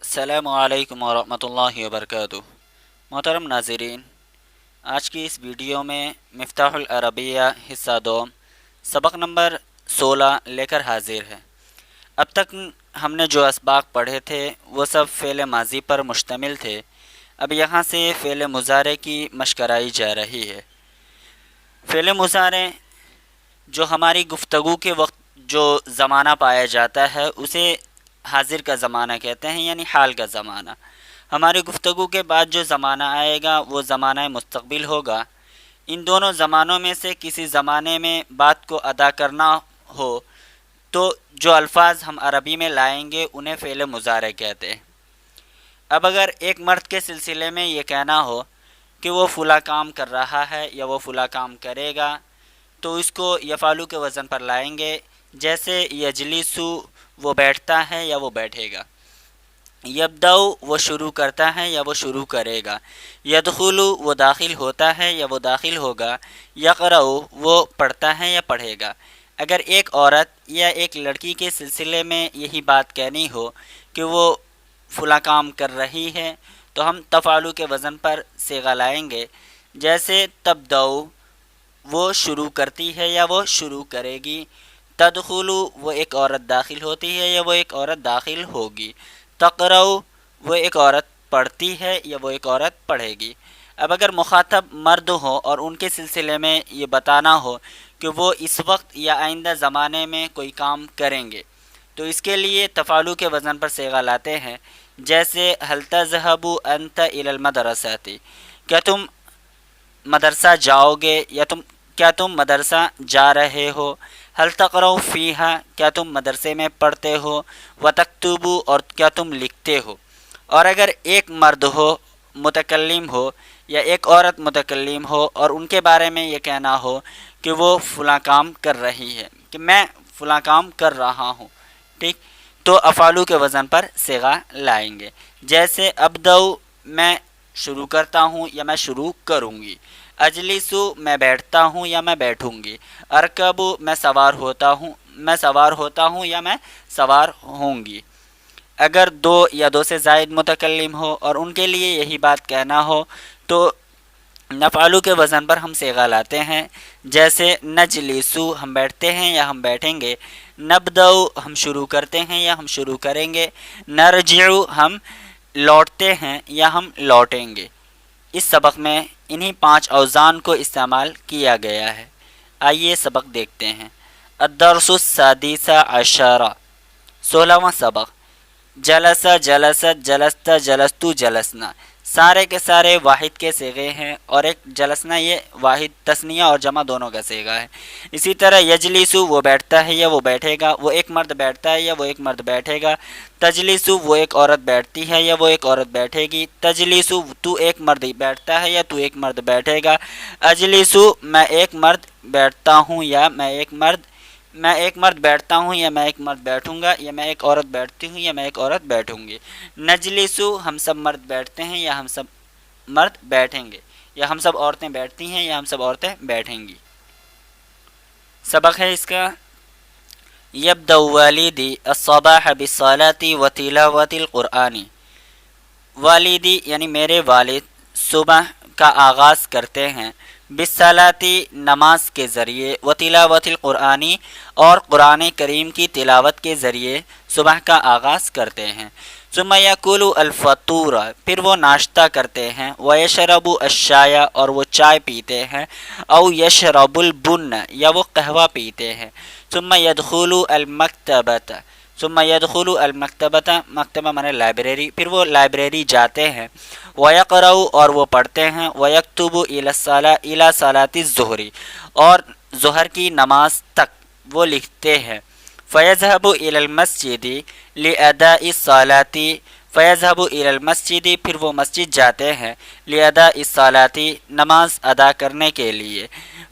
السلام علیکم ورحمۃ اللہ وبرکاتہ۔ محترم ناظرین، آج کی اس ویڈیو میں مفتاح العربیہ حصہ 2 سبق نمبر 16 لے کر حاضر ہے۔ اب تک ہم نے جو اسباق پڑھے تھے وہ سب فعل ماضی پر مشتمل تھے۔ اب یہاں سے فعل مضارع کی مشق کرائی جا رہی ہے۔ فعل مضارع جو ہماری گفتگو کے وقت جو زمانہ پایا جاتا ہے اسے حاضر کا زمانہ کہتے ہیں، یعنی حال کا زمانہ۔ ہماری گفتگو کے بعد جو زمانہ آئے گا وہ زمانہ مستقبل ہوگا۔ ان دونوں زمانوں میں سے کسی زمانے میں بات کو ادا کرنا ہو تو جو الفاظ ہم عربی میں لائیں گے انہیں فعل مضارع کہتے ہیں۔ اب اگر ایک مرد کے سلسلے میں یہ کہنا ہو کہ وہ فلاں کام کر رہا ہے یا وہ فلاں کام کرے گا تو اس کو یفعلو کے وزن پر لائیں گے، جیسے یجلسو وہ بیٹھتا ہے یا وہ بیٹھے گا، یبدأ وہ شروع کرتا ہے یا وہ شروع کرے گا، یدخل وہ داخل ہوتا ہے یا وہ داخل ہوگا، یقرأ وہ پڑھتا ہے یا پڑھے گا۔ اگر ایک عورت یا ایک لڑکی کے سلسلے میں یہی بات کہنی ہو کہ وہ فلاں کام کر رہی ہے تو ہم تفعلو کے وزن پر صیغہ لائیں گے، جیسے تبدأ وہ شروع کرتی ہے یا وہ شروع کرے گی، تدخل وہ ایک عورت داخل ہوتی ہے یا وہ ایک عورت داخل ہوگی، تقرأ وہ ایک عورت پڑھتی ہے یا وہ ایک عورت پڑھے گی۔ اب اگر مخاطب مرد ہو اور ان کے سلسلے میں یہ بتانا ہو کہ وہ اس وقت یا آئندہ زمانے میں کوئی کام کریں گے تو اس کے لیے تفعلو کے وزن پر صیغہ لاتے ہیں، جیسے هل تذهب انت الى المدرسة، کیا تم مدرسہ جاؤ گے یا کیا تم مدرسہ جا رہے ہو، هل تقرأ فيها کیا تم مدرسے میں پڑھتے ہو، وتكتب اور کیا تم لکھتے ہو۔ اور اگر ایک مرد ہو متکلم ہو یا ایک عورت متکلم ہو اور ان کے بارے میں یہ کہنا ہو کہ وہ فلاں کام کر رہی ہے، کہ میں فلاں کام کر رہا ہوں، ٹھیک، تو افعالو کے وزن پر صیغہ لائیں گے، جیسے ابدأ میں شروع کرتا ہوں یا میں شروع کروں گی، اجلسو میں بیٹھتا ہوں یا میں بیٹھوں گی، ارکب میں سوار ہوتا ہوں یا میں سوار ہوں گی۔ اگر دو یا دو سے زائد متکلم ہو اور ان کے لیے یہی بات کہنا ہو تو نفعلو کے وزن پر ہم صیغہ لاتے ہیں، جیسے نجلسو ہم بیٹھتے ہیں یا ہم بیٹھیں گے، نبدأ ہم شروع کرتے ہیں یا ہم شروع کریں گے، نرجع ہم لوٹتے ہیں یا ہم لوٹیں گے۔ اس سبق میں انہی 5 اوزان کو استعمال کیا گیا ہے۔ آئیے سبق دیکھتے ہیں۔ الدرس السادس عشر، 16واں سبق۔ جلس جلست جلست جلستو جلسنا، سارے کے سارے واحد کے صیغے ہیں، اور ایک جلسنا یہ واحد تثنیہ اور جمع دونوں کا صیغہ ہے۔ اسی طرح یجلسو وہ بیٹھتا ہے یا وہ بیٹھے گا، وہ ایک مرد بیٹھتا ہے یا وہ ایک مرد بیٹھے گا، تجلسو وہ ایک عورت بیٹھتی ہے یا وہ ایک عورت بیٹھے گی، تجلسو تو ایک مرد بیٹھتا ہے یا تو ایک مرد بیٹھے گا، اجلسو میں ایک مرد بیٹھتا ہوں یا میں ایک مرد بیٹھتا ہوں یا میں ایک مرد بیٹھوں گا، یا میں ایک عورت بیٹھتی ہوں یا میں ایک عورت بیٹھوں گی، نجلسو ہم سب مرد بیٹھتے ہیں یا ہم سب مرد بیٹھیں گے، یا ہم سب عورتیں بیٹھتی ہیں یا ہم سب عورتیں بیٹھیں گی۔ سبق ہے اس کا، یبدأ والدی الصباح بالصلاة وتلاوة القرآن، والدی یعنی میرے والد صبح کا آغاز کرتے ہیں، بالصلاۃ نماز کے ذریعے، وتلاوۃ القرآن اور قرآن کریم کی تلاوت کے ذریعے صبح کا آغاز کرتے ہیں، ثم یاکل الفطور پھر وہ ناشتہ کرتے ہیں، ویشرب الشاء اور وہ چائے پیتے ہیں، او یشرب البن یا وہ قہوہ پیتے ہیں، ثم یدخل المکتبۃ مکتبہ مانے لائبریری، پھر وہ لائبریری جاتے ہیں، وَيَقْرَأُ اور وہ پڑھتے ہیں، وَيَكْتُبُ إِلَى صَلَاةِ الظُّهْرِ اور ظہر کی نماز تک وہ لکھتے ہیں، فَيَذْهَبُ إِلَى الْمَسْجِدِ لِأَدَاءِ الصَّلَاةِ فَيَذْهَبُ إِلَى الْمَسْجِدِ پھر وہ مسجد جاتے ہیں، لِأَدَاءِ الصَّلَاةِ نماز ادا کرنے کے لیے،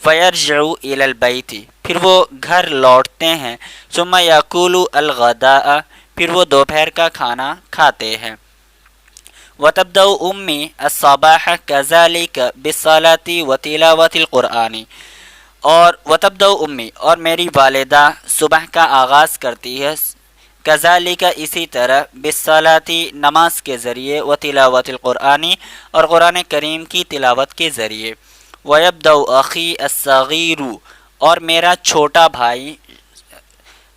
فَيَرْجِعُ إِلَى الْبَيْتِ پھر وہ گھر لوٹتے ہیں، ثُمَّ يَأْكُلُ الْغَدَاءَ پھر وہ دوپہر کا کھانا کھاتے ہیں، وَتَبْدَأُ أُمِّي الصَّبَاحَ كَذَلِكَ بِالصَّلَاةِ وَتِلَاوَةِ الْقُرْآنِ اور وَتَبْدَأُ أُمِّي اور میری والدہ صبح کا آغاز کرتی ہے کذالک اسی طرح بالصلاۃ نماز کے ذریعے و تلاوت القرآن اور قرآن کریم کی تلاوت کے ذریعے ویبدأ اخی الصغیر اور میرا چھوٹا بھائی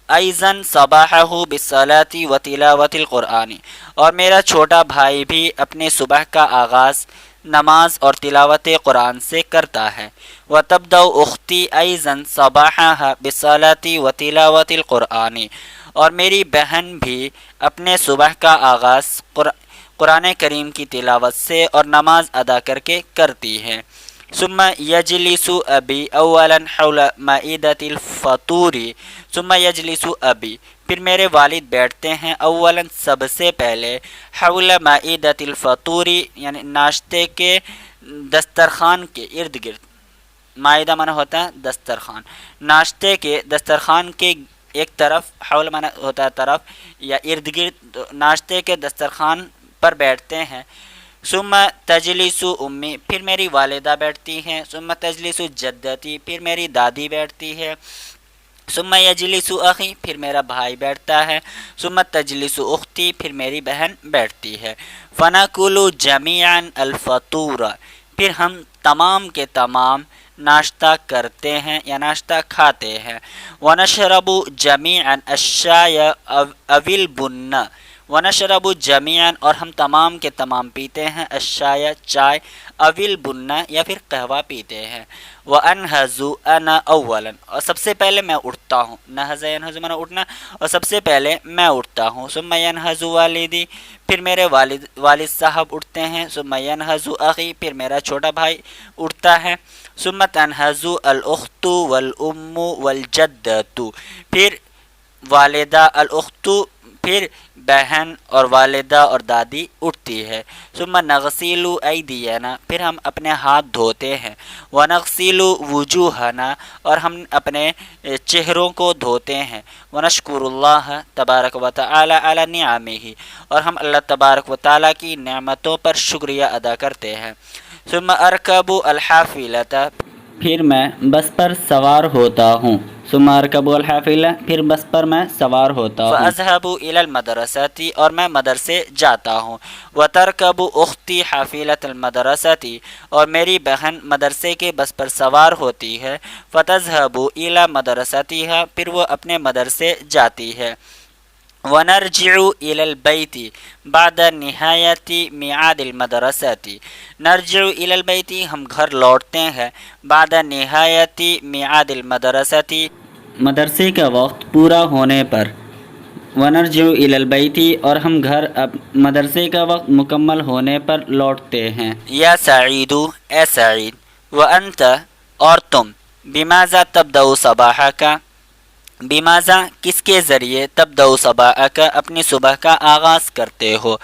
ایضاً صباحہ بالصلاۃ و تلاوت القرآن اور میرا چھوٹا بھائی بھی اپنے صبح کا آغاز نماز اور تلاوت قرآن سے کرتا ہے وتبدأ اختی ایضاً صباحہ بالصلاۃ و تلاوت القرآن اور میری بہن بھی اپنے صبح کا آغاز قرآن کریم کی تلاوت سے اور نماز ادا کر کے کرتی ہے ثم یجلس ابی اولا حول مائدۃ الفطور ثم یجلس ابی پھر میرے والد بیٹھتے ہیں اولا سب سے پہلے حول مائدۃ الفطور یعنی ناشتے کے دسترخوان کے ارد گرد. مائدہ معنی ہوتا ہے دسترخوان. ناشتے کے دسترخوان کے ایک طرف، حول معنی ہوتا ہے طرف یا ارد گرد، ناشتے کے دسترخوان پر بیٹھتے ہیں. ثم تجلس امی پھر میری والدہ بیٹھتی ہیں. ثم تجلس جدتی پھر میری دادی بیٹھتی ہے. ثم یجلس اخی پھر میرا بھائی بیٹھتا ہے. ثم تجلس اختی پھر میری بہن بیٹھتی ہے. فناکل جمیعا الفطور پھر ہم تمام کے تمام ناشتہ کرتے ہیں یا ناشتہ کھاتے ہیں. ونشرب جمیعا الشای او البن ونشرب جمیعا اور ہم تمام کے تمام پیتے ہیں الشای چائے اویل بننا یا پھر قہوہ پیتے ہیں. وانہز انا اولا اور سب سے پہلے میں اٹھتا ہوں. نہز ینہز مانا اٹھنا، اور سب سے پہلے میں اٹھتا ہوں. ثم ینہز والدی پھر میرے والد صاحب اٹھتے ہیں. ثم ینہز اخی پھر میرا چھوٹا بھائی اٹھتا ہے. ثم تنہز الاخت والام والجدۃ پھر والدہ، الاخت پھر بہن اور والدہ اور دادی اٹھتی ہے. ثم نغسل ایدینا پھر ہم اپنے ہاتھ دھوتے ہیں. ونغسل وجوہنا اور ہم اپنے چہروں کو دھوتے ہیں. ونشکر اللہ تبارک و تعالی علی نعمہ اور ہم اللہ تبارک و تعالی کی نعمتوں پر شکریہ ادا کرتے ہیں. ثم ارکب الحافلۃ پھر میں بس پر سوار ہوتا ہوں. ثم ارکب الحافلہ پھر بس پر میں سوار ہوتا ہوں. فاذهب الى المدرسۃ اور میں مدرسے جاتا ہوں. وترکب اختی حافلۃ المدرسۃ اور میری بہن مدرسے کے بس پر سوار ہوتی ہے. فتذهب الى مدرستها پھر وہ اپنے مدرسے جاتی ہے. ونرجع الى البیت بعد نہایت میعاد المدرسۃ نرجع الى البیت ہم گھر لوٹتے ہیں. بعد نہایت میعاد المدرسۃ مدرسے کا وقت پورا ہونے پر. ونرجع الى البیت اور ہم گھر اب مدرسے کا وقت مکمل ہونے پر لوٹتے ہیں. یا سعید اے سعید، وانت اور تم، بماذا تبدأ صباحک بماذا کس کے ذریعے تبدأ صباحک اپنی صبح کا آغاز کرتے ہو.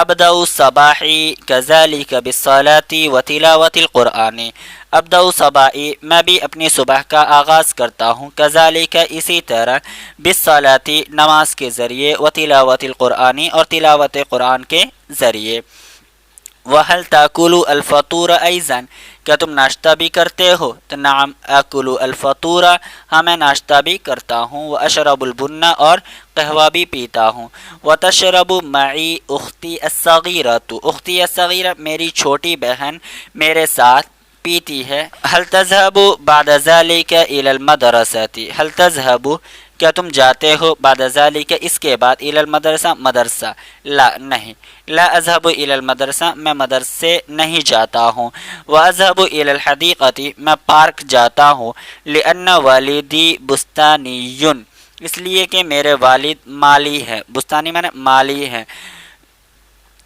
ابدأ صباحی کذالک بالصلاۃ وتلاوت القرآن ابدأ صباحی میں بھی اپنی صبح کا آغاز کرتا ہوں. کذالک اسی طرح بالصلاۃ نماز کے ذریعے وتلاوت القرآن اور تلاوت قرآن کے ذریعے. وَهَلْ تَأْكُلُ الْفَطُورَ أَيْضًا کیا تم ناشتہ بھی کرتے ہو؟ تو نعم آکل الفطور ہاں میں ناشتہ بھی کرتا ہوں. واشرب البن اور قہوہ بھی پیتا ہوں. وتشرب معی اختی الصغیرۃ اختی الصغیرہ میری چھوٹی بہن میرے ساتھ پیتی ہے. هل تذهب بعد ذلك الى المدرسۃ هل تذهب کیا تم جاتے ہو بعد ذلك اس کے بعد الى المدرسہ مدرسہ. لا نہیں، لا اذهب الى المدرسہ میں مدرسے نہیں جاتا ہوں. واذهب الى الحدیقۃ میں پارک جاتا ہوں. لان والدی بستانی اس لیے کہ میرے والد مالی ہیں. بستانی معنی مالی ہیں.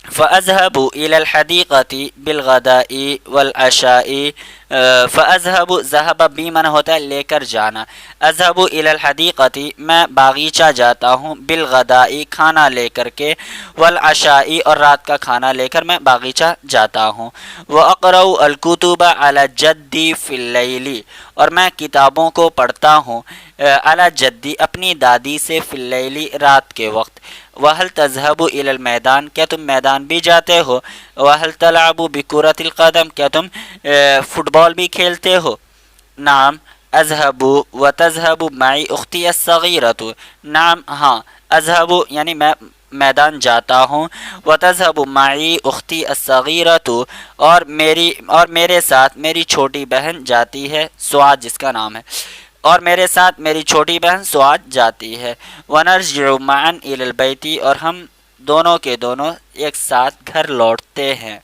فاذهب الى الحدیقۃ بالغداء والعشاء فاذهب ذهب بھی معنی ہوتا ہے لے کر جانا. اذهب الى الحدیقۃ میں باغیچہ جاتا ہوں. بالغداء کھانا لے کر کے، والعشاء اور رات کا کھانا لے کر میں باغیچہ جاتا ہوں. واقرأ الکتب على جدی فی اللیل اور میں کتابوں کو پڑھتا ہوں علی جدی اپنی دادی سے فی اللیل رات کے وقت. وَهَلْ تَذْهَبُ إِلَى الْمَيْدَانِ کیا تم میدان بھی جاتے ہو؟ وَهَلْ تَلْعَبُ بِكُرَةِ الْقَدَمِ کیا تم فٹ بال بھی کھیلتے ہو؟ نعم اذهب وتذهب معي اختی الصغیرۃ نعم ہاں اذهب یعنی میں میدان جاتا ہوں، وتذهب معي اختی الصغیرۃ اور میرے ساتھ میری چھوٹی بہن جاتی ہے، سعاد جس کا نام ہے، اور میرے ساتھ میری چھوٹی بہن سعاد جاتی ہے، ونرجع معا الى البیت اور ہم دونوں کے دونوں ایک ساتھ گھر لوٹتے ہیں۔